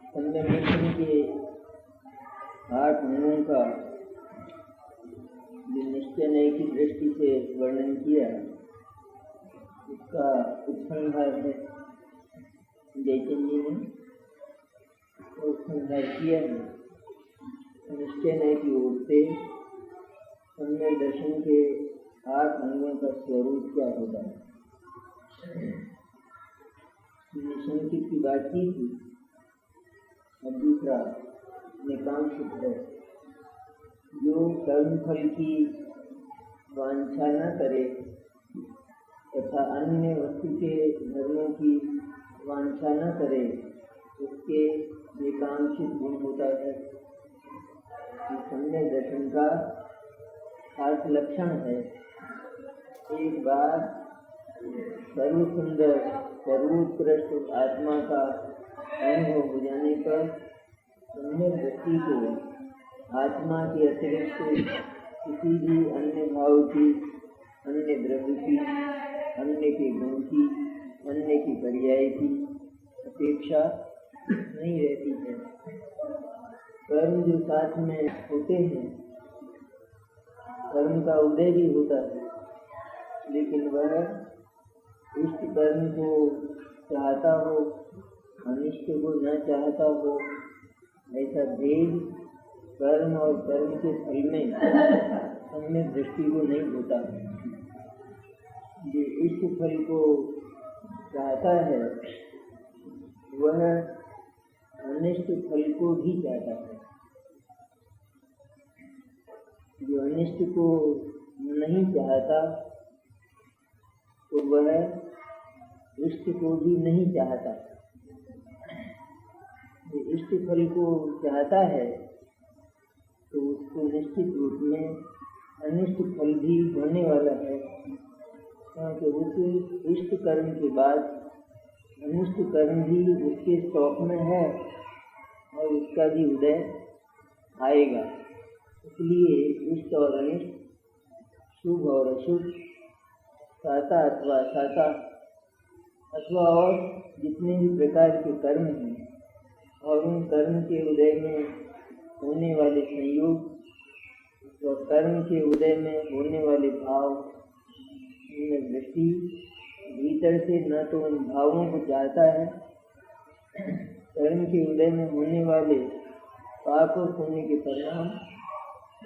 संगठन के 8 अंगों का जो निश्चय न्याय की दृष्टि से वर्णन किया, उसका उपसंहार है जयचंद जी ने उपसंहार किया है। निश्चय न्याय की ओर से सम्यक दर्शन के 8 अंगों का स्वरूप क्या होता है। निशंकित की बात की थी। और दूसरा निकांक्षित है, जो कर्म फल की वांछा न करे तथा अन्य वस्तु के धर्मों की वांछा न करे, उसके निकांक्षित गुण होता है। सम्यक दर्शन का खास लक्षण है। एक बार सर्व सुंदर सर्वोत्कृष्ट आत्मा का अनुभव हो जाने पर सम्यक दृष्टि को आत्मा के अतिरिक्त किसी भी अन्य भाव की, अन्य द्रव्य की, अन्य के गुण की, अन्य की पर्याय की अपेक्षा नहीं रहती है। कर्म जो साथ में होते हैं, कर्म का उदय भी होता है, लेकिन वह इष्ट कर्म को चाहता हो, अनिष्ट को न चाहता हो, ऐसा भेद कर्म और कर्म के फल में सम्यक दृष्टि को नहीं होता। जो इष्ट फल को चाहता है वह अनिष्ट फल को भी चाहता है। जो अनिष्ट को नहीं चाहता तो वह इष्ट को भी नहीं चाहता। जो इष्ट फल को चाहता है तो उसको निश्चित रूप में अनिष्ट फल भी होने वाला है, क्योंकि उस इष्ट कर्म के बाद अनिष्ट कर्म भी उसके शौक में है और उसका भी उदय आएगा। इसलिए इष्ट और अनिष्ट, शुभ और अशुभ, साता अथवा असाता अथवा और जितने भी प्रकार के कर्म हैं और उन कर्म के उदय में होने वाले संयोग और कर्म के उदय में होने वाले भाव, उनमें दृष्टि भीतर से न तो उन भावों को चाहता है, कर्म के उदय में होने वाले पाप और पुण्य के परिणाम,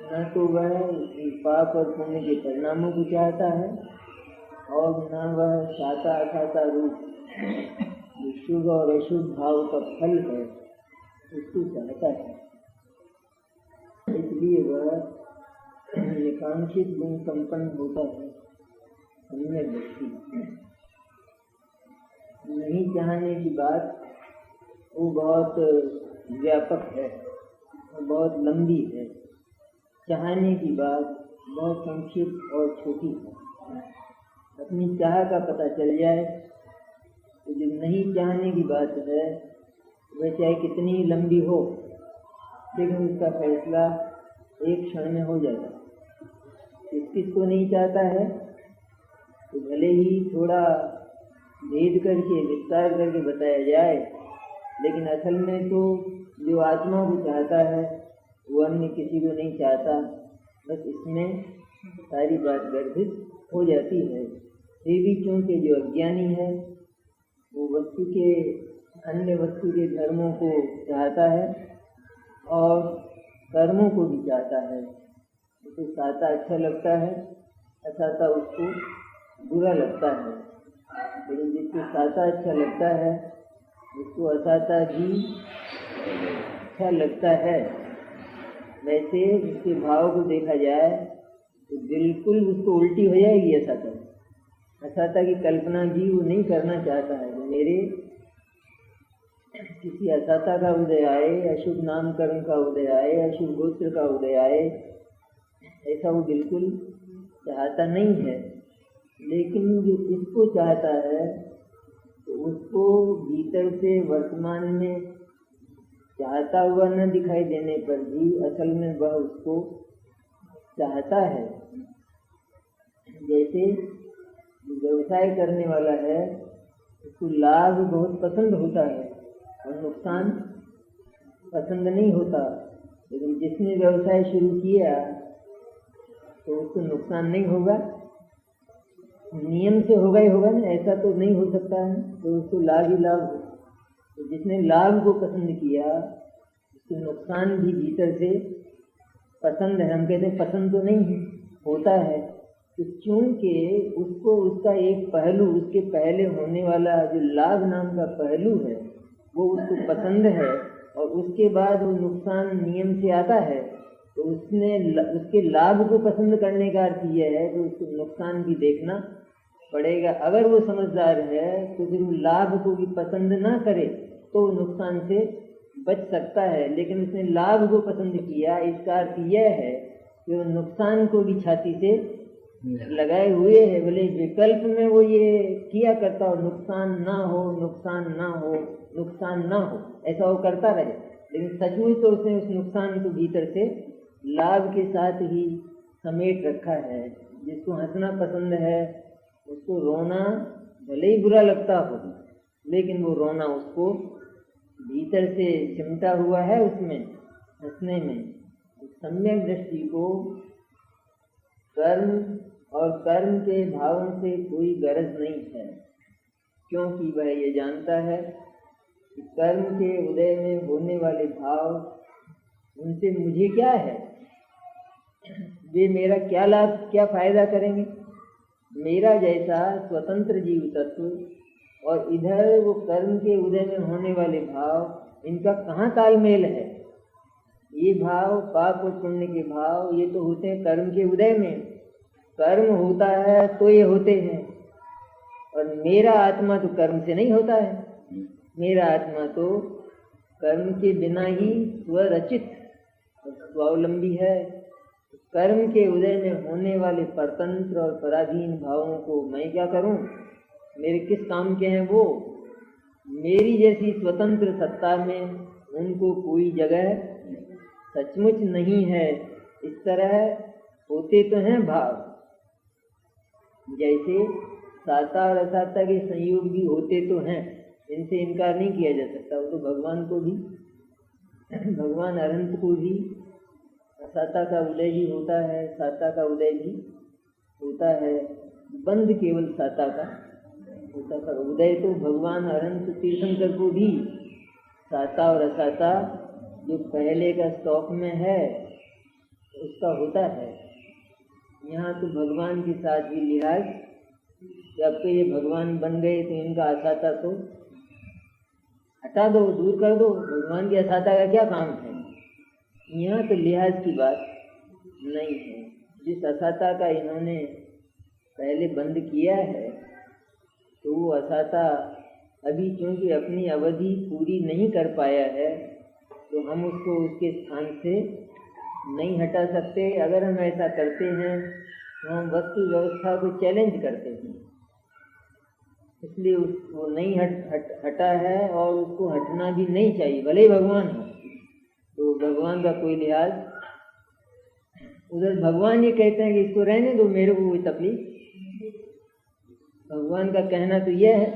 न तो वह पाप और पुण्य के परिणामों को चाहता है और न वह साता असाता रूप शुभ और अशुभ भाव का फल है उसको चाहता है। इसलिए वह निकांक्षित गुण संपन्न होता है। सम्यक दृष्टि नहीं चाहने की बात वो बहुत व्यापक है, बहुत लंबी है। चाहने की बात बहुत संक्षिप्त और छोटी है। अपनी चाह का पता चल जाए तो जो नहीं चाहने की बात है वह चाहे कितनी लंबी हो, लेकिन उसका फैसला एक क्षण में हो जाता है। किसको नहीं चाहता है तो भले ही थोड़ा भेद करके विस्तार करके बताया जाए, लेकिन असल में तो जो आत्मा को चाहता है वो अन्य किसी को नहीं चाहता। बस इसमें सारी बात गर्भित हो जाती है। फिर भी क्योंकि जो अज्ञानी है वो वस्तु के, अन्य वस्तु के धर्मों को चाहता है और कर्मों को भी चाहता है। उसे साता अच्छा लगता है, असाता उसको बुरा लगता है। लेकिन जिसको साता अच्छा लगता है उसको असाता भी अच्छा लगता है। वैसे उसके भाव को देखा जाए तो बिल्कुल उसको उल्टी हो जाएगी असाता। असाता की कल्पना भी वो नहीं करना चाहता है। मेरे किसी असाता का उदय आए, अशुभ नाम कर्म का उदय आए, अशुभ गोत्र का उदय आए, ऐसा वो बिल्कुल चाहता नहीं है। लेकिन जो इसको चाहता है तो उसको भीतर से वर्तमान में चाहता हुआ न दिखाई देने पर भी असल में वह उसको चाहता है। जैसे व्यवसाय करने वाला है उसको लाभ बहुत पसंद होता है और नुकसान पसंद नहीं होता, लेकिन जिसने व्यवसाय शुरू किया तो उसको नुकसान नहीं होगा, नियम से होगा ही होगा ना, ऐसा तो नहीं हो सकता है, तो उसको लाभ ही लाभ हो। तो जिसने लाभ को पसंद किया उसको नुकसान भी भीतर से पसंद है। हम कहते हैं पसंद तो नहीं है, होता है, तो चूंकि उसको उसका एक पहलू, उसके पहले होने वाला जो लाभ नाम का पहलू है वो उसको पसंद है, और उसके बाद वो नुकसान नियम से आता है, तो उसने उसके लाभ को पसंद करने का अर्थ यह है कि उसको नुकसान भी देखना पड़ेगा। अगर वो समझदार है तो फिर वो लाभ को भी पसंद ना करे तो नुकसान से बच सकता है, लेकिन उसने लाभ को पसंद किया, इसका अर्थ यह है कि वो नुकसान को भी छाती से लगाए हुए है। भले विकल्प में वो ये किया करता हो नुकसान ना हो, नुकसान ना हो, नुकसान ना हो, ऐसा वो करता रहे, लेकिन सचमुच तो उसने उस नुकसान को भीतर से लाभ के साथ ही समेट रखा है। जिसको हंसना पसंद है उसको रोना भले ही बुरा लगता हो, लेकिन वो रोना उसको भीतर से चिमटा हुआ है उसमें हंसने में। सम्यक दृष्टि को कर्म और कर्म के भावों से कोई गरज नहीं है, क्योंकि वह ये जानता है कि कर्म के उदय में होने वाले भाव, उनसे मुझे क्या है, वे मेरा क्या लाभ, क्या फायदा करेंगे। मेरा जैसा स्वतंत्र जीव तत्व और इधर वो कर्म के उदय में होने वाले भाव, इनका कहाँ तालमेल है। ये भाव, पाप और पुण्य के भाव, ये तो होते हैं कर्म के उदय में, कर्म होता है तो ये होते हैं, और मेरा आत्मा तो कर्म से नहीं होता है। मेरा आत्मा तो कर्म के बिना ही स्वरचित और स्वावलंबी है। कर्म के उदय में होने वाले परतंत्र और पराधीन भावों को मैं क्या करूं, मेरे किस काम के हैं वो। मेरी जैसी स्वतंत्र सत्ता में उनको कोई जगह सचमुच नहीं है। इस तरह होते तो हैं भाव, जैसे साता और असाता के संयोग भी होते तो हैं, इनसे इनकार नहीं किया जा सकता। वो तो भगवान को भी, भगवान अनंत को भी साता का उदय भी होता है, साता का उदय भी होता है, बंद केवल साता का होता का उदय। तो भगवान अनंत तीर्थंकर को भी साता और असाता जो पहले का स्टॉक में है उसका होता है। यहाँ तो भगवान के साथ भी लिहाज, जब तो ये भगवान बन गए तो इनका असाता तो हटा दो, दूर कर दो, भगवान के असाता का क्या काम है। यहाँ तो लिहाज की बात नहीं है। जिस असाता का इन्होंने पहले बंद किया है तो वो असाता अभी क्योंकि अपनी अवधि पूरी नहीं कर पाया है, तो हम उसको उसके स्थान से नहीं हटा सकते। अगर हम ऐसा करते हैं तो हम वस्तु व्यवस्था को चैलेंज करते हैं, इसलिए उसको नहीं हटा है और उसको हटना भी नहीं चाहिए, भले ही भगवान हो। तो भगवान का कोई लिहाज, उधर भगवान ये कहते हैं कि इसको रहने दो, मेरे को कोई तकलीफ। भगवान का कहना तो यह है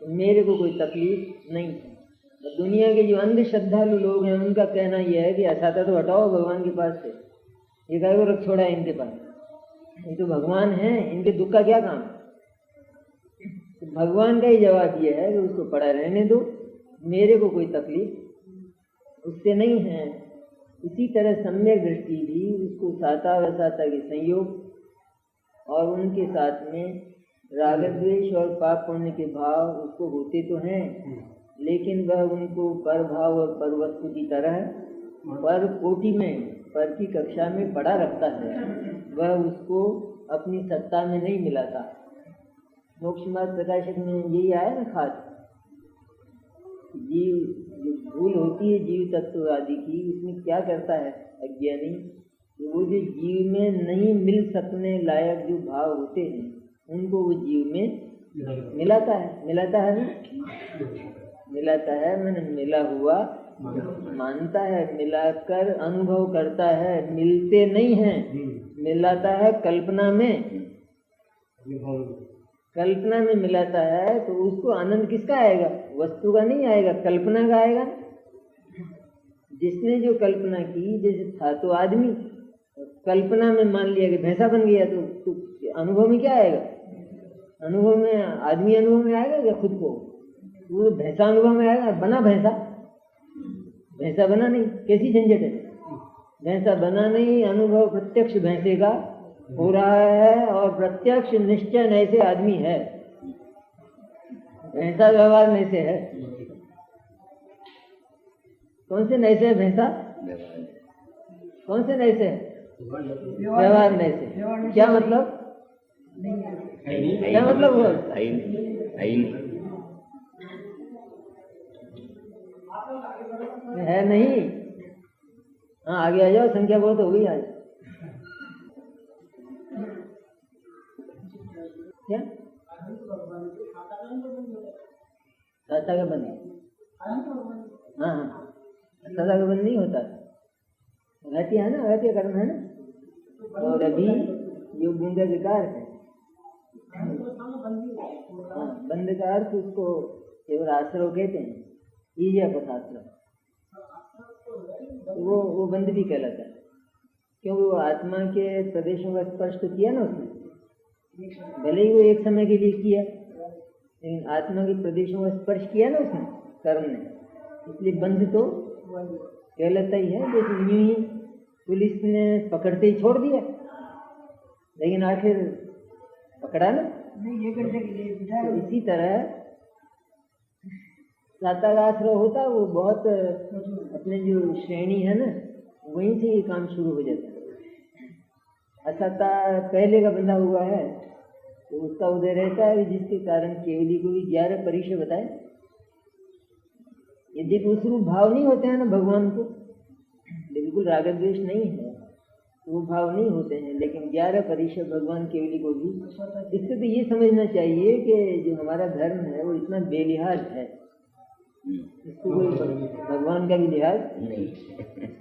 कि मेरे को कोई तकलीफ नहीं है। और दुनिया के जो अंधश्रद्धालु लोग हैं उनका कहना यह है कि असाता तो हटाओ भगवान के पास से, ये कहे को रख छोड़ा है इनके पास, ये तो भगवान है, इनके दुख का क्या काम। तो भगवान का ही जवाब यह है कि उसको पड़ा रहने दो, मेरे को कोई तकलीफ उससे नहीं है। इसी तरह सम्यक दृष्टि भी उसको साता और असाता के संयोग और उनके साथ में राग द्वेष और पाप पुण्य के भाव उसको होते तो हैं, लेकिन वह उनको पर भाव और पर वस्तु की तरह पर कोटि में, पर की कक्षा में पड़ा रखता है। वह उसको अपनी सत्ता में नहीं मिलाता। मोक्ष मार्ग प्रकाशक में यही आया ना खास, जीव जो भूल होती है जीव तत्व आदि की, उसमें क्या करता है अज्ञानी, वो जो जीव में नहीं मिल सकने लायक जो भाव होते हैं उनको वो जीव में मिलाता है। मिलाता है ना, मिलाता है, मैंने मिला हुआ मानता है, मिलाकर अनुभव करता है। मिलते नहीं हैं, मिलाता है कल्पना में, कल्पना में मिलाता है। तो उसको आनंद किसका आएगा, वस्तु का नहीं आएगा, कल्पना का आएगा। जिसने जो कल्पना की, जैसे था तो आदमी, कल्पना में मान लिया कि भैंसा बन गया, तो अनुभव में क्या आएगा? अनुभव में आदमी अनुभव में आएगा क्या खुद को? वो भैंसा अनुभव में आएगा, बना भैंसा, भैंसा बना नहीं। कैसी झंझट है? भैंसा बना नहीं, अनुभव प्रत्यक्ष भैंसे का हो रहा है और प्रत्यक्ष निश्चय ऐसे आदमी है, भैंसा व्यवहार में से है। कौन से नए से है भैंसा? कौन से नए से है? व्यवहार में से। क्या मतलब? क्या मतलब हुआ? है नहीं। हाँ आगे आ जाओ, संख्या बहुत हो गई आज। क्या खाता का बंद? हाँ हाँ, खाता का बंद नहीं होता, घाटिया है ना, घाटिया कर्म है ना। और अभी जो बूंदा विकार है, हाँ, बंद का अर्थ उसको केवल आश्रव कहते हैं, ईजा पथ आश्रव, वो बंद भी कहलाता है, क्योंकि वो आत्मा के प्रदेशों का स्पर्श तो किया ना उसने, भले ही वो एक समय के लिए किया, लेकिन आत्मा के प्रदेशों का स्पर्श किया ना उसने कर्म ने, इसलिए बंद तो कहलाता ही है। जैसे यूं ही पुलिस ने पकड़ते ही छोड़ दिया, लेकिन आखिर पकड़ा ना, तो इसी तरह सातागाश्रय होता, वो बहुत अपने जो श्रेणी है ना, वहीं से ये काम शुरू हो जाता है। असत्ता पहले का बंधा हुआ है तो उसका उदय रहता है, जिसके कारण केवली को भी 11 परिचय बताए। यदि दूसरू भाव नहीं होते हैं ना भगवान को, बिल्कुल राग द्वेष नहीं है, वो भाव नहीं होते हैं, लेकिन 11 परिचय भगवान केवली को भी। इससे तो ये समझना चाहिए कि जो हमारा धर्म है वो इतना बेलिहाज है, इसको कोई भगवान का भी लिहाज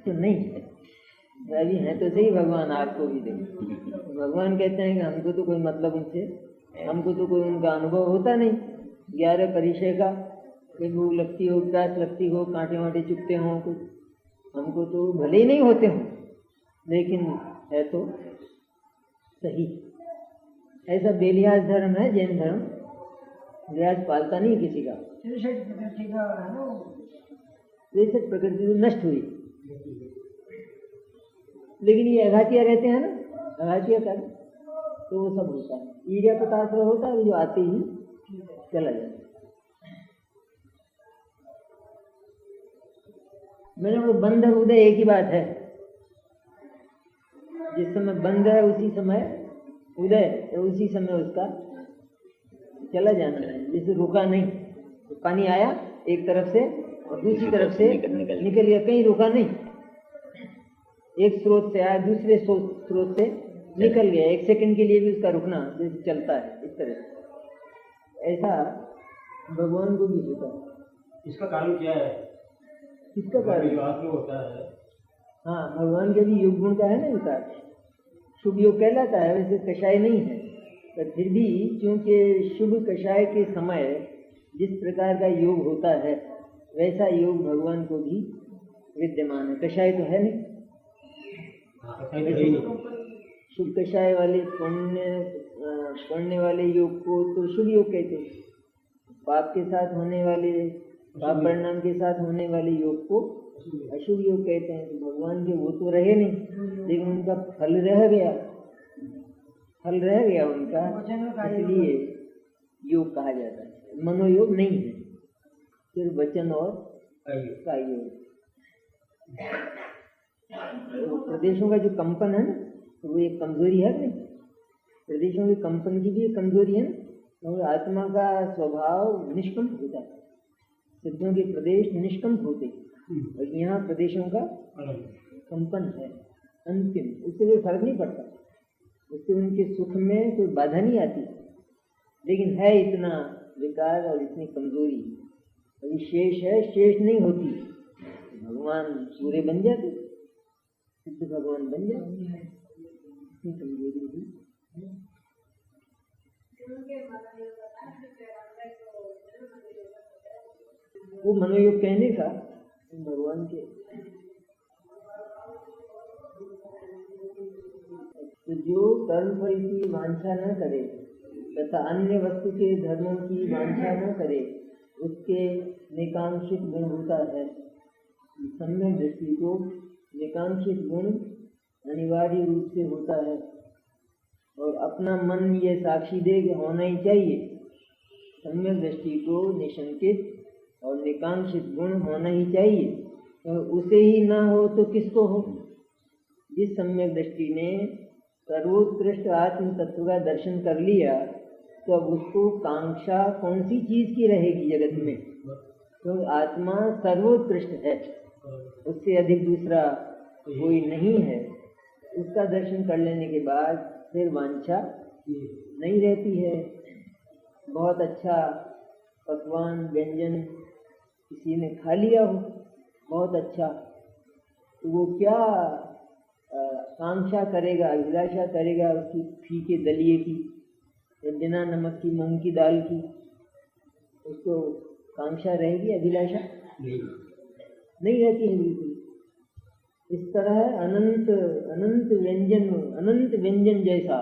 तो नहीं है। अभी है तो सही भगवान, आपको भी दे। भगवान कहते हैं कि हमको तो कोई मतलब उनसे, हमको तो कोई उनका अनुभव होता नहीं 11 परिचय का, कोई भूख लगती हो, प्यास लगती हो, कांटे वाटे चुभते हों, कुछ हमको तो भले ही नहीं होते हों, लेकिन है तो सही। ऐसा बेलिहाज धर्म है जैन धर्म, लिहाज पालता नहीं किसी का। 63 प्रकृति तो नष्ट हुई, लेकिन ये अघातिया रहते हैं ना, अघातिया कर तो वो सब होता है। ईर्या पताश्रय होता है जो आते ही चला जाता है। मैंने वो बंध और उदय एक ही बात है, जिस समय बंध है उसी समय उदय, तो उसी समय उसका चला जाना है। जैसे रुका नहीं, तो पानी आया एक तरफ से और दूसरी तरफ से निकल गया, कहीं रुका नहीं, एक स्रोत से आया दूसरे स्रोत से निकल गया, एक सेकंड के लिए भी उसका रुकना जैसे चलता है, इस तरह ऐसा भगवान को भी होता है। इसका कारण क्या है? किसका कारण? जो आत्मा होता है, हाँ, भगवान के भी योग गुण का है ना विकार, शुभ योग कहलाता है, वैसे कषाय नहीं है, पर फिर भी क्योंकि शुभ कषाय के समय जिस प्रकार का योग होता है वैसा योग भगवान को भी विद्यमान है। कषाय तो है नहीं, शुभ कषाय वाले पुण्य वाले योग को तो शुभ योग कहते हैं, पाप के साथ होने वाले, पाप परिणाम के साथ होने वाले योग को अशुभ योग कहते हैं। तो भगवान के वो तो रहे नहीं, लेकिन उनका फल रह गया, फल रह गया उनका, इसलिए योग कहा जाता है। मनोयोग नहीं है, सिर्फ वचन और का योग। प्रदेशों का जो कंपन है ना, तो वो एक कमजोरी है नहीं, प्रदेशों के कंपन की भी एक कमजोरी है ना, क्योंकि आत्मा का स्वभाव निष्कंप होता है, सिद्धों के प्रदेश निष्कंप होते, और यहाँ प्रदेशों का कंपन है अंतिम, उससे कोई फर्क नहीं पड़ता, उससे उनके सुख में कोई बाधा नहीं आती, लेकिन है इतना विकार और इतनी कमजोरी, अभी शेष है, शेष नहीं होती, भगवान पूरे बन जाते, सिद्ध भगवान बन जाते, इतनी कमजोरी भी। वो मनोयोग कहने का भगवान के तो जो कर्म फल की वांछा न करे तथा अन्य वस्तु के धर्मों की वांछा न करे उसके निकांक्षित गुण होता है। सम्यक दृष्टि को निकांक्षित गुण अनिवार्य रूप से होता है और अपना मन ये साक्षी दे कि होना ही चाहिए। सम्यक दृष्टि को निशंकित और निकांक्षित गुण होना ही चाहिए, तो उसे ही ना हो तो किसको हो। जिस सम्यक दृष्टि ने सर्वोत्कृष्ट आत्म तत्व का दर्शन कर लिया तो अब उसको कांक्षा कौन सी चीज की रहेगी जगत में, तो आत्मा सर्वोत्कृष्ट है, उससे अधिक दूसरा कोई नहीं है। उसका दर्शन कर लेने के बाद फिर वांछा नहीं रहती है। बहुत अच्छा पकवान व्यंजन किसी ने खा लिया हो बहुत अच्छा, तो वो क्या कांक्षा करेगा, अभिलाषा करेगा उसकी फीके दलिए की या बिना नमक की मूंग की दाल की, उसको कांक्षा रहेगी, अभिलाषा नहीं रहती है बिल्कुल। इस तरह अनंत अनंत व्यंजन जैसा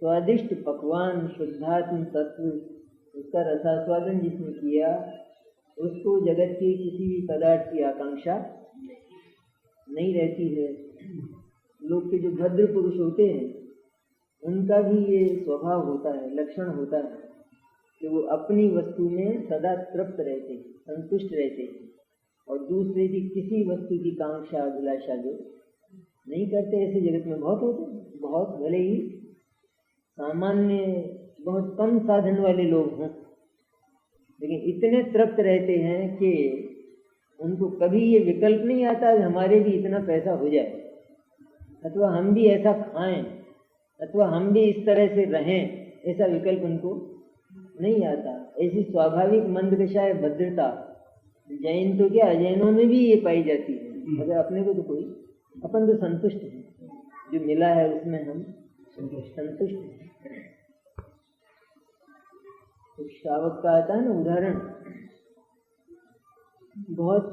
स्वादिष्ट पकवान शुद्धात्म तत्व उसका रसास्वादन जिसने किया उसको जगत के किसी भी पदार्थ की आकांक्षा नहीं रहती है। लोग के जो भद्र पुरुष होते हैं उनका भी ये स्वभाव होता है, लक्षण होता है कि वो अपनी वस्तु में सदा तृप्त रहते हैं, संतुष्ट रहते हैं और दूसरे की किसी वस्तु की कांक्षा अभिलाषा जो नहीं करते। ऐसे जगत में बहुत होते हैं, बहुत भले ही सामान्य बहुत कम साधन वाले लोग हों लेकिन इतने तृप्त रहते हैं कि उनको कभी ये विकल्प नहीं आता कि हमारे भी इतना पैसा हो जाए अथवा हम भी ऐसा खाएं अथवा हम भी इस तरह से रहें, ऐसा विकल्प उनको नहीं आता। ऐसी स्वाभाविक मंदगशाय भद्रता जैन तो क्या जैनों में भी ये पाई जाती है। अगर अपने को तो कोई अपन तो संतुष्ट है, जो मिला है उसमें हम संतुष्ट हैं। तो श्रावक का आता है ना उदाहरण, बहुत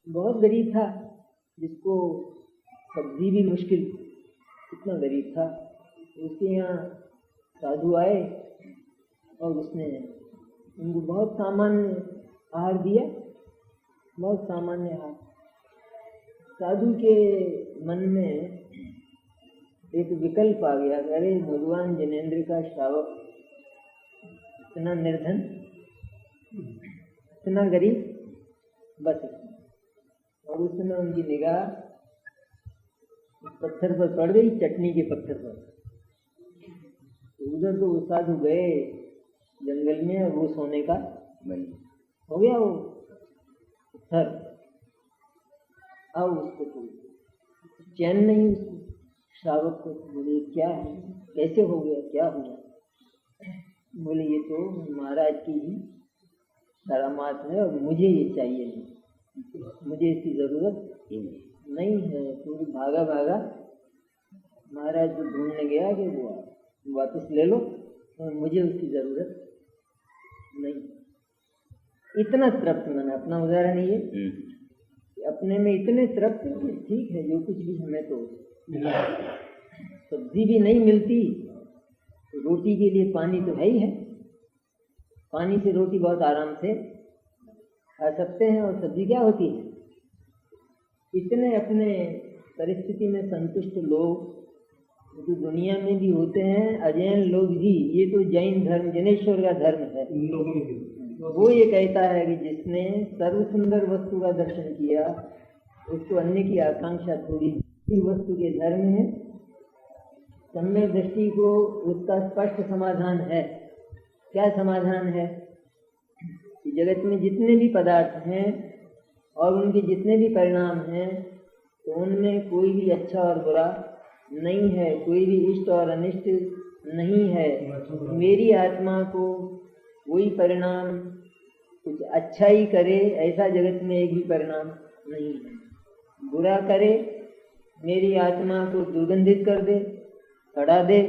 बहुत गरीब था जिसको सब्जी भी मुश्किल, इतना गरीब था। उसके यहाँ साधु आए और उसने उनको बहुत सामान्य आहार दिया, बहुत सामान्य आहार। साधु के मन में एक विकल्प आ गया, अरे भगवान जिनेंद्र का श्रावक इतना निर्धन, इतना गरीब, बस और उस समय उनकी निगाह पत्थर पर पड़ गई, चटनी के पत्थर पर। तो उधर तो वो साधु गए जंगल में और वो सोने का हो गया वो पत्थर। अब उसको कोई चैन नहीं, उसको श्रावक को बोले क्या है, कैसे हो गया, क्या हुआ? बोले ये तो महाराज की ही करामात है और मुझे ये चाहिए नहीं, मुझे इसकी जरूरत नहीं है। तो भागा भागा महाराज को ढूंढने गया कि वो वापस ले लो और मुझे उसकी जरूरत नहीं। इतना तृप्त, मैंने अपना उदाहरण ये अपने में इतने तृप्त, ठीक है जो कुछ भी हमें तो मिला, सब्जी भी नहीं मिलती तो रोटी के लिए पानी तो है ही है, पानी से रोटी बहुत आराम से खा सकते हैं और सब्जी क्या होती है। इतने अपने परिस्थिति में संतुष्ट लोग जो दुनिया में भी होते हैं, अजैन लोग भी, ये तो जैन धर्म जैनेश्वर का धर्म है। वो ये कहता है कि जिसने सर्व सुंदर वस्तु का दर्शन किया उसको अन्य की आकांक्षा थोड़ी, वस्तु के धर्म है। सम्यक दृष्टि को उसका स्पष्ट समाधान है। क्या समाधान है? कि जगत में जितने भी पदार्थ हैं और उनके जितने भी परिणाम हैं तो उनमें कोई भी अच्छा और बुरा नहीं है, कोई भी इष्ट और अनिष्ट नहीं है। मेरी आत्मा को कोई परिणाम कुछ अच्छा ही करे ऐसा जगत में एक भी परिणाम नहीं है। बुरा करे, मेरी आत्मा को दुर्गंधित कर दे, सड़ा दे,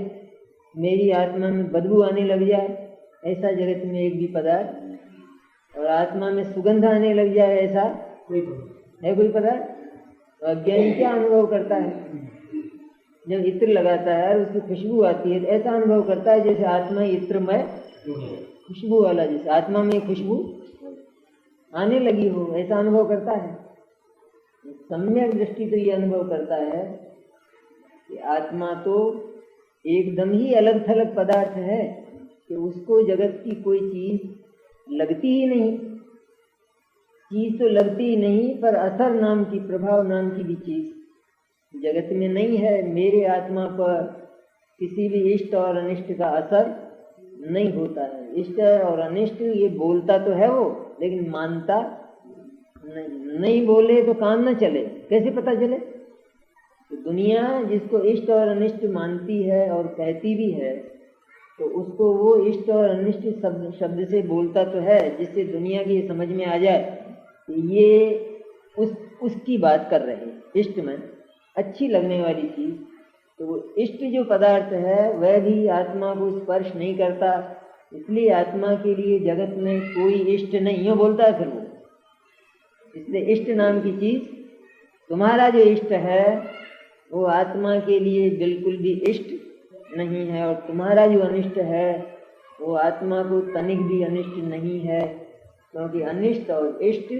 मेरी आत्मा में बदबू आने लग जाए ऐसा जगत में एक भी पदार्थ, और आत्मा में सुगंध आने लग जाए ऐसा है कोई पदार्थ? अज्ञानी क्या अनुभव करता है? जब इत्र लगाता है उसकी खुशबू आती है तो ऐसा अनुभव करता है जैसे आत्मा इत्रमय खुशबू वाला, जैसे आत्मा में खुशबू आने लगी हो, ऐसा अनुभव करता है। सम्यक दृष्टि तो ये अनुभव करता है कि आत्मा तो एकदम ही अलग थलग पदार्थ है कि उसको जगत की कोई चीज लगती ही नहीं। चीज तो लगती ही नहीं, पर असर नाम की, प्रभाव नाम की भी चीज जगत में नहीं है। मेरे आत्मा पर किसी भी इष्ट और अनिष्ट का असर नहीं होता है। इष्ट और अनिष्ट ये बोलता तो है वो, लेकिन मानता नहीं बोले तो काम न चले, कैसे पता चले? तो दुनिया जिसको इष्ट और अनिष्ट मानती है और कहती भी है, तो उसको वो इष्ट और अनिष्ट शब्द से बोलता तो है, जिससे दुनिया की ये समझ में आ जाए कि ये उसकी बात कर रहे हैं। इष्ट में अच्छी लगने वाली चीज, तो वो इष्ट जो पदार्थ है वह भी आत्मा को स्पर्श नहीं करता, इसलिए आत्मा के लिए जगत में कोई इष्ट नहीं, यूँ बोलता है फिर वो। इसलिए इष्ट नाम की चीज, तुम्हारा जो इष्ट है वो आत्मा के लिए बिल्कुल भी इष्ट नहीं है, और तुम्हारा जो अनिष्ट है वो आत्मा को तनिक भी अनिष्ट नहीं है, क्योंकि अनिष्ट और इष्ट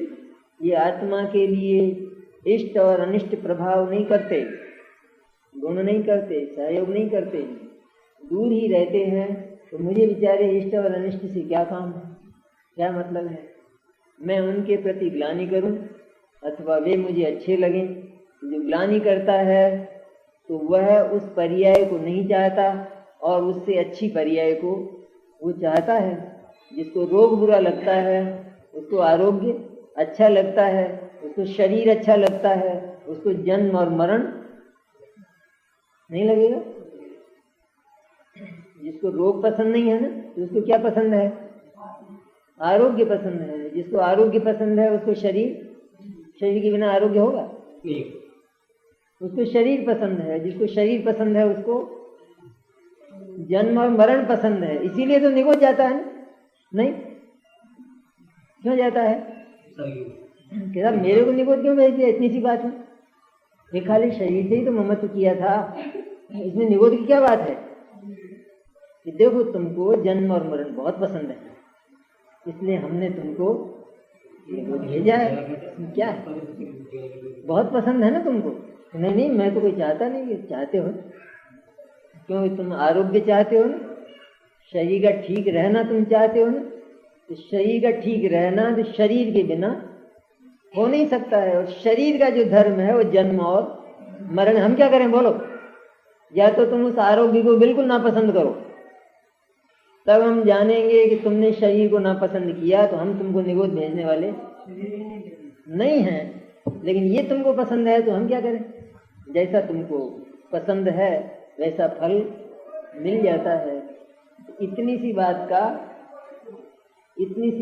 ये आत्मा के लिए इष्ट और अनिष्ट प्रभाव नहीं करते, गुण नहीं करते, सहयोग नहीं करते, दूर ही रहते हैं। तो मुझे बेचारे इष्ट और अनिष्ट से क्या काम है, क्या मतलब है? मैं उनके प्रति ग्लानि करूं अथवा वे मुझे अच्छे लगें। जो ग्लानि करता है तो वह उस पर्याय को नहीं चाहता और उससे अच्छी पर्याय को वो चाहता है। जिसको रोग बुरा लगता है उसको आरोग्य अच्छा लगता है, उसको शरीर अच्छा लगता है, उसको जन्म और मरण नहीं लगेगा। जिसको रोग पसंद नहीं है ना, तो उसको क्या पसंद है? आरोग्य पसंद है। जिसको आरोग्य पसंद है उसको शरीर के बिना आरोग्य होगा नहीं। उसको शरीर पसंद है। जिसको शरीर पसंद है उसको जन्म और मरण पसंद है, इसीलिए तो निगोज जाता है ना? नहीं, क्यों जाता है? कि साहब मेरे को निगोज क्यों भेज दिया? इतनी सी बात है, ये खाली शरीर से ही तो ममत्व किया था, इसमें निगोज की क्या बात है? कि देखो तुमको जन्म और मरण बहुत पसंद है, इसलिए हमने तुमको भेजा है। क्या है? बहुत पसंद है ना तुमको? नहीं नहीं, मैं तो कोई चाहता नहीं। ये चाहते हो क्यों? तुम आरोग्य चाहते हो ना, शरीर का ठीक रहना तुम चाहते हो ना। तो शरीर का ठीक रहना तो शरीर के बिना हो नहीं सकता है, और शरीर का जो धर्म है वो जन्म और मरण। हम क्या करें बोलो? या तो तुम उस आरोग्य को बिल्कुल नापसंद करो, तब हम जानेंगे कि तुमने शरीर को नापसंद किया, तो हम तुमको निगोद भेजने वाले नहीं हैं। लेकिन ये तुमको पसंद है तो हम क्या करें? जैसा तुमको पसंद है वैसा फल मिल जाता है। इतनी सी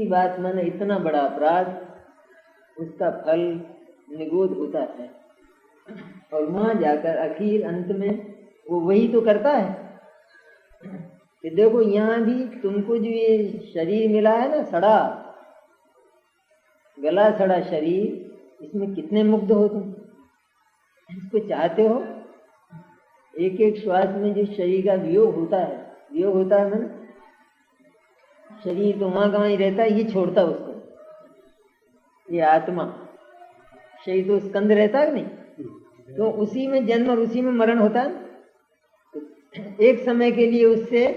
बात माने इतना बड़ा अपराध, उसका फल निगोद होता है, और वहां जाकर आखिर अंत में वो वही तो करता है कि देखो यहाँ भी तुमको जो ये शरीर मिला है ना, सड़ा गला सड़ा शरीर, इसमें कितने मुग्ध हो तुम? इसको चाहते हो? एक एक श्वास में जो शरीर का वियोग होता है मैंने, शरीर तो वहां कहाँ ही रहता है, ये छोड़ता उसको, ये आत्मा। शरीर तो स्कंद रहता है नहीं, तो उसी में जन्म और उसी में मरण होता है। तो एक समय के लिए उससे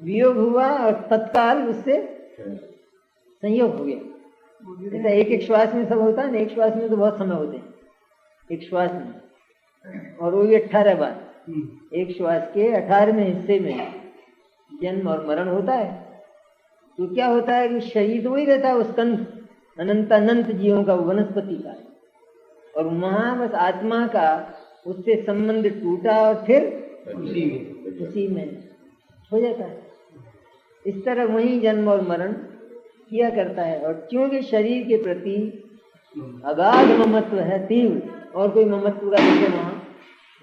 वियोग हुआ और तत्काल उससे संयोग हो गया। ऐसा एक एक श्वास में सब होता है ना। एक श्वास में तो बहुत समय होते हैं, एक श्वास में, और वो भी 18 बार। एक श्वास के 18वें हिस्से में जन्म और मरण होता है। तो क्या होता है कि शरीर तो वही रहता है, वो स्कंद अनंत जीवों का, वनस्पति का, और वहां बस आत्मा का उससे संबंध टूटा और फिर उसी में हो जाता है। इस तरह वही जन्म और मरण किया करता है। और क्योंकि शरीर के प्रति अगाध ममत्व है, तीव्र, और कोई ममत्व का विषय वहां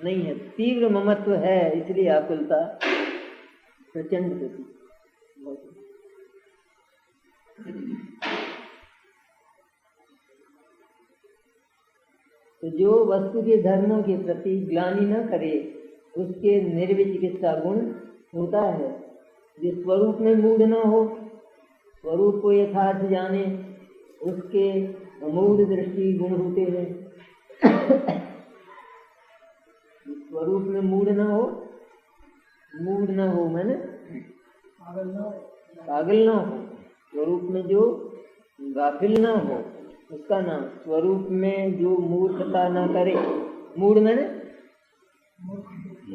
नहीं है, तीव्र ममत्व है, इसलिए आकुलता प्रचंड गति। तो जो वस्तु के धर्मों के प्रति ग्लानि न करे उसके निर्विचिकित्सा गुण होता है। जो स्वरूप में मूढ़ न हो, स्वरूप को यथार्थ जाने, उसके अमूढ़ दृष्टि गुण होते हैं। स्वरूप में मूढ़ न हो, मूढ़ न हो मैंने पागल न हो, स्वरूप में जो गाफिल न हो, उसका नाम। स्वरूप में जो मूर्खता न करे, मूढ़ मैंने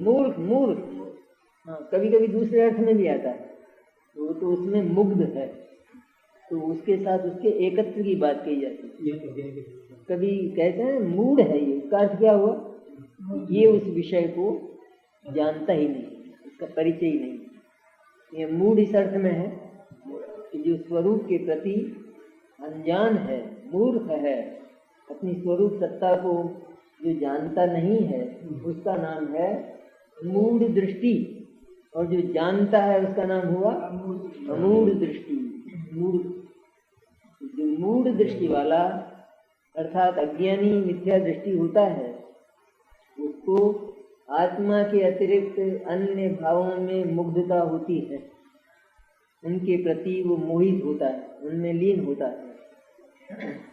मूर्ख, मूर्ख, हाँ, कभी कभी दूसरे अर्थ में भी आता है, तो उसमें मुग्ध है, तो उसके साथ उसके एकत्व की बात कही जाती है। कभी कहते हैं मूढ़ है ये, उसका अर्थ क्या हुआ? ये उस विषय को जानता ही नहीं, उसका परिचय ही नहीं। ये मूढ़ इस अर्थ में है कि जो स्वरूप के प्रति अनजान है, मूर्ख है, अपनी स्वरूप सत्ता को जो जानता नहीं है, उसका नाम है मूढ़ दृष्टि। और जो जानता है उसका नाम हुआ अमूढ़ दृष्टि। मूढ़, जो मूढ़ दृष्टि वाला अर्थात अज्ञानी मिथ्या दृष्टि होता है, उसको आत्मा के अतिरिक्त अन्य भावों में मुग्धता होती है, उनके प्रति वो मोहित होता है, उनमें लीन होता है।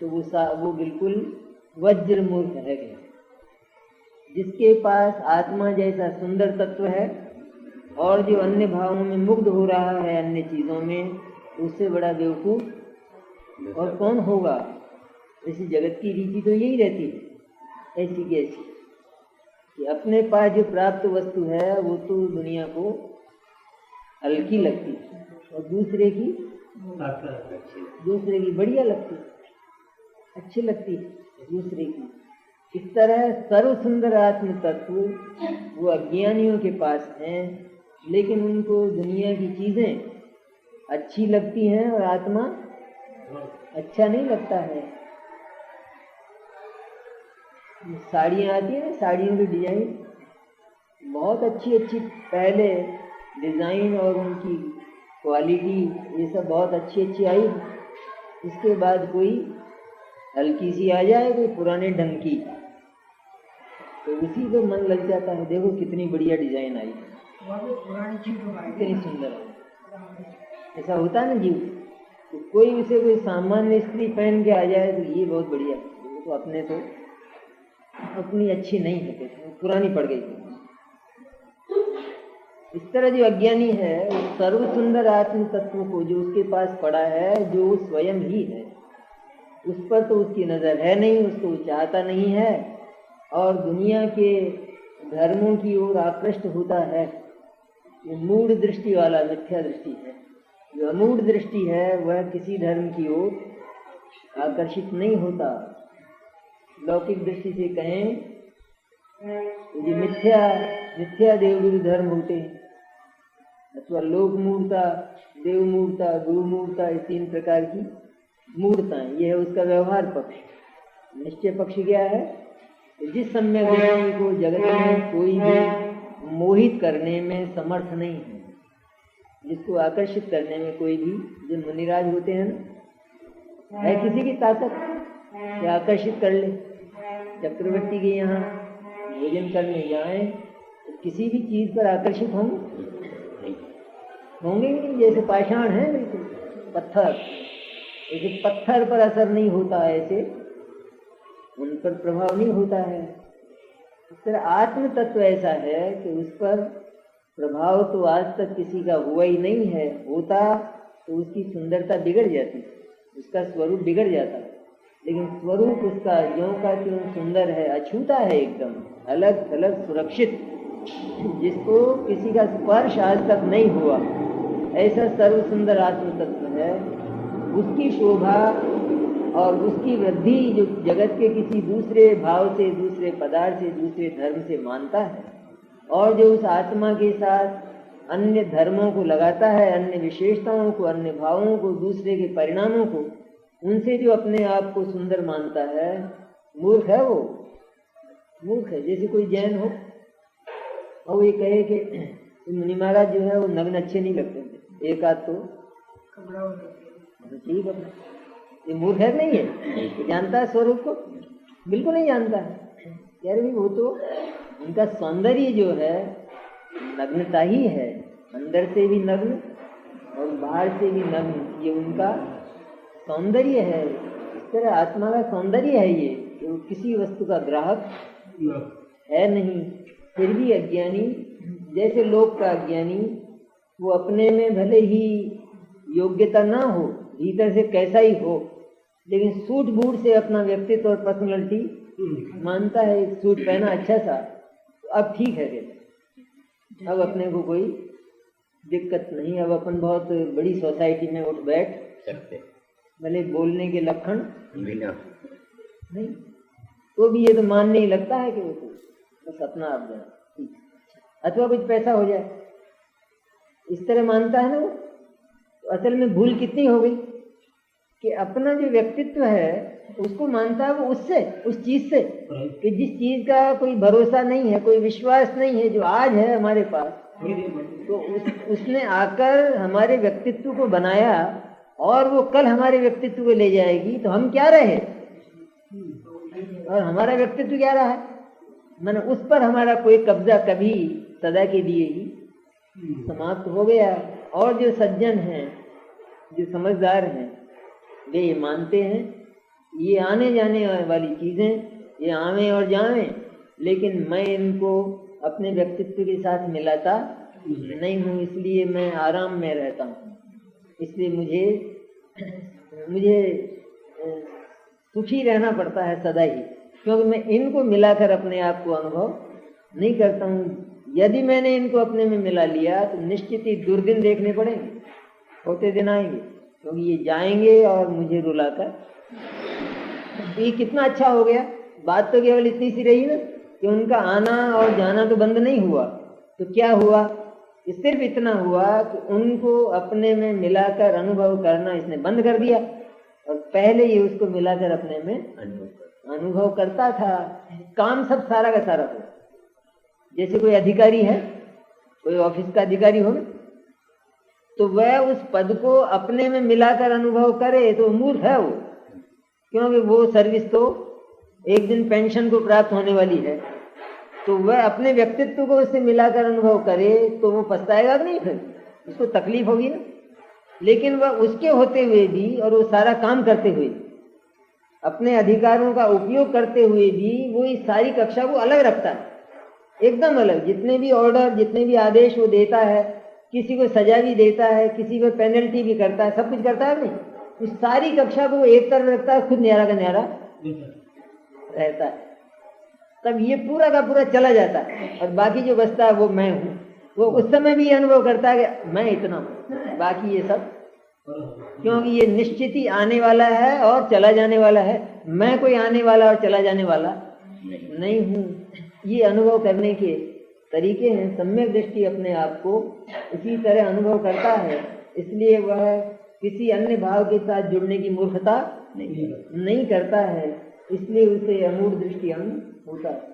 तो वो बिल्कुल वज्र मूर्ख है। जिसके पास आत्मा जैसा सुंदर तत्व है और जो अन्य भावों में मुग्ध हो रहा है, अन्य चीजों में, उससे बड़ा बेवकूफ और कौन होगा। इसी जगत की रीति तो यही रहती है, ऐसी की ऐसी, कि अपने पास जो प्राप्त वस्तु है वो तो दुनिया को हल्की लगती है और दूसरे की बढ़िया लगती, अच्छी लगती दूसरे की। इस तरह सर्व सुंदर आत्म तत्व वो अज्ञानियों के पास हैं, लेकिन उनको दुनिया की चीजें अच्छी लगती हैं और आत्मा अच्छा नहीं लगता है। साड़ियाँ आती है ना, साड़ियों की डिजाइन बहुत अच्छी अच्छी, पहले डिजाइन और उनकी क्वालिटी ये सब बहुत अच्छी अच्छी आई, इसके बाद कोई हल्की सी आ जाए, कोई पुराने ढंग की, तो उसी पे मन लग जाता है। देखो कितनी बढ़िया डिजाइन आई, कितनी सुंदर है। ऐसा होता है ना जीव, तो कोई उसे कोई सामान्य स्त्री पहन के आ जाए तो ये बहुत बढ़िया, तो अपने तो अपनी अच्छी नहीं है, पुरानी पड़ गई। इस तरह जो अज्ञानी है, उस सर्व सुंदर आत्म तत्व को जो उसके पास पड़ा है, जो स्वयं ही है, उस पर तो उसकी नजर है नहीं, उसको चाहता नहीं है और दुनिया के धर्मों की ओर आकृष्ट होता है। ये मूढ़ दृष्टि वाला मिथ्या दृष्टि है। जो अमूढ़ दृष्टि है वह किसी धर्म की ओर आकर्षित नहीं होता। लौकिक दृष्टि से कहें तो ये मिथ्या देवगुरु धर्म होते हैं, अथवा लोक मूढ़ता, देव मूढ़ता, गुरु मूढ़ता, ये 3 प्रकार की मूढ़ताएं। ये है उसका व्यवहार पक्ष। निश्चय पक्ष क्या है? जिस सम्यक दृष्टि को जगत में कोई भी मोहित करने में समर्थ नहीं है, जिसको आकर्षित करने में कोई भी, जो मुनिराज होते हैं ना, है किसी की ताकत कि आकर्षित कर ले। चक्रवर्ती के यहाँ भोजन करने जाएं तो किसी भी चीज पर आकर्षित होंगे ही नहीं। जैसे पाषाण है, बिल्कुल पत्थर, जैसे पत्थर पर असर नहीं होता, ऐसे उन पर प्रभाव नहीं होता है। इस तरह आत्म तत्व ऐसा है कि उस पर प्रभाव तो आज तक किसी का हुआ ही नहीं है। होता तो उसकी सुंदरता बिगड़ जाती, उसका स्वरूप बिगड़ जाता, लेकिन स्वरूप उसका ज्यों का त्यों सुंदर है, अछूता है, एकदम अलग अलग सुरक्षित, जिसको किसी का स्पर्श आज तक नहीं हुआ, ऐसा सर्व सुंदर आत्म तत्व है। उसकी शोभा और उसकी वृद्धि जो जगत के किसी दूसरे भाव से, दूसरे पदार्थ से, दूसरे धर्म से मानता है, और जो उस आत्मा के साथ अन्य धर्मों को लगाता है, अन्य विशेषताओं को, अन्य भावों को, दूसरे के परिणामों को, उनसे जो अपने आप को सुंदर मानता है, मूर्ख है वो, मूर्ख है। जैसे कोई जैन हो और वो ये कहे कि मुनि महाराज जो है वो नग्न अच्छे नहीं लगते, एक आध तो ठीक है, ये मूर्ख है नहीं है? जानता है स्वरूप को? बिल्कुल नहीं जानता है। यार भी वो तो उनका सौंदर्य जो है नग्नता ही है, अंदर से भी नग्न और बाहर से भी नग्न, ये उनका सौंदर्य है। इस तरह आत्मा का सौंदर्य है ये, तो किसी वस्तु का ग्राहक है नहीं। फिर भी अज्ञानी, जैसे लोक का अज्ञानी, वो अपने में भले ही योग्यता ना हो, भीतर से कैसा ही हो, लेकिन सूट बूट से अपना व्यक्तित्व और पर्सनैलिटी मानता है। सूट पहना अच्छा सा, तो अब ठीक है, अब अपने को कोई दिक्कत नहीं, अब अपन बहुत बड़ी सोसाइटी में उठ बैठ सकते, भले बोलने के लक्षण नहीं, तो भी ये तो मानने ही लगता है कि वो तो बस अपना आप जाए, अथवा कुछ पैसा हो जाए, इस तरह मानता है ना वो। तो असल में भूल कितनी हो गई कि अपना जो व्यक्तित्व है उसको मानता है वो उससे, उस चीज से, कि जिस चीज का कोई भरोसा नहीं है, कोई विश्वास नहीं है, जो आज है हमारे पास, तो उसने आकर हमारे व्यक्तित्व को बनाया और वो कल हमारे व्यक्तित्व को ले जाएगी, तो हम क्या रहे और हमारा व्यक्तित्व क्या रहा है, मैंने उस पर हमारा कोई कब्जा कभी सदा के लिए ही समाप्त हो गया। और जो सज्जन हैं, जो समझदार हैं, वे ये मानते हैं ये आने जाने वाली चीजें, ये आवे और जावे, लेकिन मैं इनको अपने व्यक्तित्व के साथ मिलाता नहीं हूँ, इसलिए मैं आराम में रहता हूँ। इसलिए मुझे सुखी रहना पड़ता है सदा ही, क्योंकि मैं इनको मिलाकर अपने आप को अनुभव नहीं करता हूँ। यदि मैंने इनको अपने में मिला लिया तो निश्चित ही दुर्दिन देखने पड़ेंगे, होते दिन आएंगे, क्योंकि ये जाएंगे और मुझे रुलाकर। ये कितना अच्छा हो गया, बात तो केवल इतनी सी रही ना कि उनका आना और जाना तो बंद नहीं हुआ, तो क्या हुआ, सिर्फ इतना हुआ कि उनको अपने में मिलाकर अनुभव करना इसने बंद कर दिया, और पहले ये उसको मिलाकर अपने में अनुभव करता था। काम सब सारा का सारा था। जैसे कोई अधिकारी है, कोई ऑफिस का अधिकारी हो, तो वह उस पद को अपने में मिलाकर अनुभव करे तो मूर्ख है वो, क्योंकि वो सर्विस तो एक दिन पेंशन को प्राप्त होने वाली है, तो वह अपने व्यक्तित्व को उससे मिलाकर अनुभव करे तो वो पछताएगा नहीं, फिर उसको तकलीफ होगी ना। लेकिन वह उसके होते हुए भी और वो सारा काम करते हुए, अपने अधिकारों का उपयोग करते हुए भी, वो इस सारी कक्षा को अलग रखता है, एकदम अलग। जितने भी ऑर्डर, जितने भी आदेश वो देता है, किसी को सजा भी देता है, किसी को पेनल्टी भी करता है, सब कुछ करता है नहीं, इस सारी कक्षा को एक तरफ रखता है, खुद न्यारा का न्यारा रहता है। तब ये पूरा का पूरा चला जाता है, और बाकी जो बचता है वो मैं हूँ। वो उस समय भी अनुभव करता है कि मैं इतना हूँ, बाकी ये सब, क्योंकि ये निश्चित ही आने वाला है और चला जाने वाला है, मैं कोई आने वाला और चला जाने वाला नहीं हूँ। ये अनुभव करने के तरीके हैं। सम्यक दृष्टि अपने आप को इसी तरह अनुभव करता है, इसलिए वह किसी अन्य भाव के साथ जुड़ने की मूर्खता नहीं करता है, इसलिए उसे अमूढ़ दृष्टि होता है।